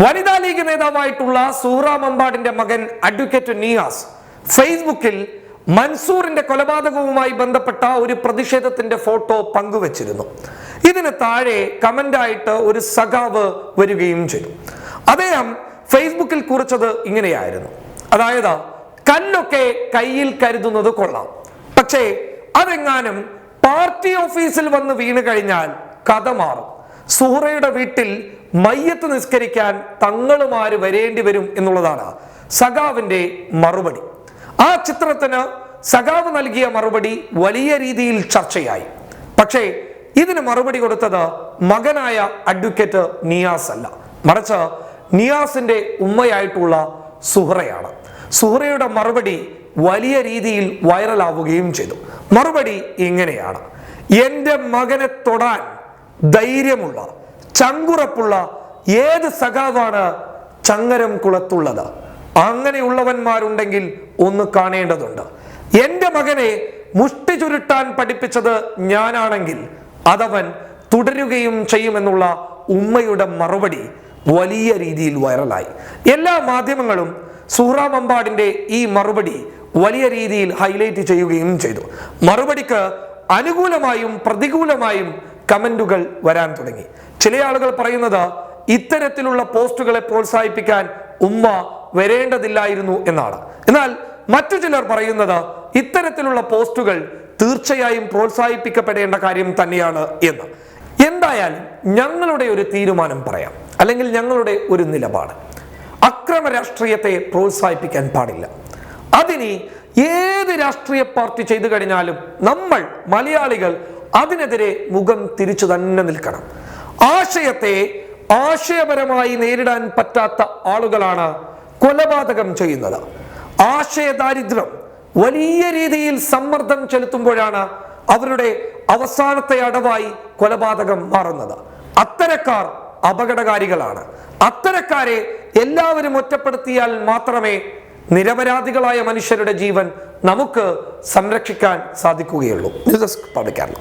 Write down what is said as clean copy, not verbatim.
വനിതാ ലീഗ് നേതാവായിട്ടുള്ള സൂറ മമ്പാടിന്റെ മകൻ അഡ്വക്കേറ്റ് നിയാസ് ഫേസ്ബുക്കിൽ മൻസൂറിന്റെ കൊലപാതകവുമായി ബന്ധപ്പെട്ട ഒരു പ്രതിഷേധത്തിന്റെ ഫോട്ടോ പങ്കുവച്ചിരുന്നു. ഇതിന് താഴെ കമന്റായിട്ട് ഒരു സഖാവ് വരികയും ചെയ്തു. അദ്ദേഹം ഫേസ്ബുക്കിൽ കുറിച്ചത് ഇങ്ങനെയായിരുന്നു: അതായത്, കല്ലൊക്കെ കയ്യിൽ കരുതുന്നത് കൊള്ളാം, പക്ഷേ അതെങ്ങാനും പാർട്ടി ഓഫീസിൽ വന്ന് വീണ് കഴിഞ്ഞാൽ കഥ മാറും. സുഹറയുടെ വീട്ടിൽ മയ്യത്ത് നിസ്കരിക്കാൻ തങ്ങളുമാര് വരേണ്ടി വരും എന്നുള്ളതാണ് സഖാവിന്റെ മറുപടി. ആ ചിത്രത്തിന് സഖാവ് നൽകിയ മറുപടി വലിയ രീതിയിൽ ചർച്ചയായി. പക്ഷേ ഇതിന് മറുപടി കൊടുത്തത് മകനായ അഡ്വക്കേറ്റ് നിയാസ് അല്ല, മറിച്ച് നിയാസിന്റെ ഉമ്മയായിട്ടുള്ള സുഹറയാണ്. സുഹറയുടെ മറുപടി വലിയ രീതിയിൽ വൈറലാവുകയും ചെയ്തു. മറുപടി ഇങ്ങനെയാണ്: എന്റെ മകനെ തൊടാൻ ധൈര്യമുള്ള, ചങ്കുറപ്പുള്ള ഏത് സഖാവാണ് ചങ്ങരം കുളത്തുള്ളത്? അങ്ങനെയുള്ളവന്മാരുണ്ടെങ്കിൽ ഒന്ന് കാണേണ്ടതുണ്ട്. എന്റെ മകനെ മുഷ്ടി ചുരുട്ടാൻ പഠിപ്പിച്ചത് ഞാനാണെങ്കിൽ അതവൻ തുടരുകയും ചെയ്യുമെന്നുള്ള ഉമ്മയുടെ മറുപടി വലിയ രീതിയിൽ വൈറലായി. എല്ലാ മാധ്യമങ്ങളും സൂറ മമ്പാടിന്റെ ഈ മറുപടി വലിയ രീതിയിൽ ഹൈലൈറ്റ് ചെയ്യുകയും ചെയ്തു. മറുപടിക്ക് അനുകൂലമായും പ്രതികൂലമായും കമന്റുകൾ വരാൻ തുടങ്ങി. ചില ആളുകൾ പറയുന്നത് ഇത്തരത്തിലുള്ള പോസ്റ്റുകളെ പ്രോത്സാഹിപ്പിക്കാൻ ഉമ്മ വരേണ്ടതില്ലായിരുന്നു എന്നാണ്. എന്നാൽ മറ്റു ചിലർ പറയുന്നത് ഇത്തരത്തിലുള്ള പോസ്റ്റുകൾ തീർച്ചയായും പ്രോത്സാഹിപ്പിക്കപ്പെടേണ്ട കാര്യം തന്നെയാണ് എന്ന്. എന്തായാലും ഞങ്ങളുടെ ഒരു തീരുമാനം പറയാം, അല്ലെങ്കിൽ ഞങ്ങളുടെ ഒരു നിലപാട്: അക്രമ രാഷ്ട്രീയത്തെ പ്രോത്സാഹിപ്പിക്കാൻ പാടില്ല. അതിനി ഏത് രാഷ്ട്രീയ പാർട്ടി ചെയ്തു കഴിഞ്ഞാലും നമ്മൾ മലയാളികൾ അതിനെതിരെ മുഖം തിരിച്ചു തന്നെ നിൽക്കണം. ആശയത്തെ ആശയപരമായി നേരിടാൻ പറ്റാത്ത ആളുകളാണ് കൊലപാതകം ചെയ്യുന്നത്. ആശയദാരിദ്ര്യം വലിയ രീതിയിൽ സമ്മർദ്ദം ചെലുത്തുമ്പോഴാണ് അവരുടെ അവസാനത്തെ അടവായി കൊലപാതകം മാറുന്നത്. അത്തരക്കാർ അപകടകാരികളാണ്. അത്തരക്കാരെ എല്ലാവരും ഒറ്റപ്പെടുത്തിയാൽ മാത്രമേ നിരപരാധികളായ മനുഷ്യരുടെ ജീവൻ നമുക്ക് സംരക്ഷിക്കാൻ സാധിക്കുകയുള്ളൂ. News desk public Kerala.